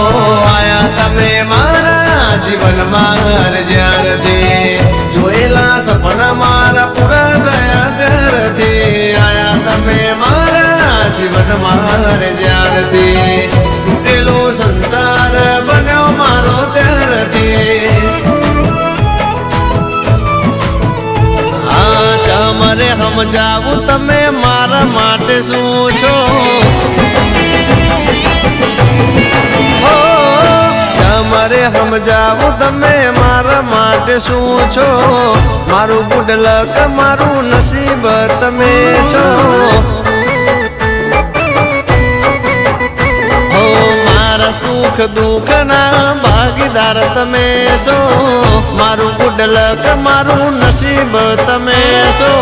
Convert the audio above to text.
આયા તમે મારા જીવનમાં જ્યારથી જોયેલા સપના મારા પૂરા થયા ત્યારથી આયા તમે મારા જીવનમાં જ્યારથી તૂટેલો સંસાર બન્યો મારો ત્યારથી તમારે સમજાવું તમે મારા માટે શું છો તમારે સમજાવું તમે મારા માટે શું છો મારું ગુડ લક મારું નસીબ તમે છો મારા સુખ દુઃખ ના ભાગીદાર તમે છો મારું ગુડ લક મારું નસીબ તમે છો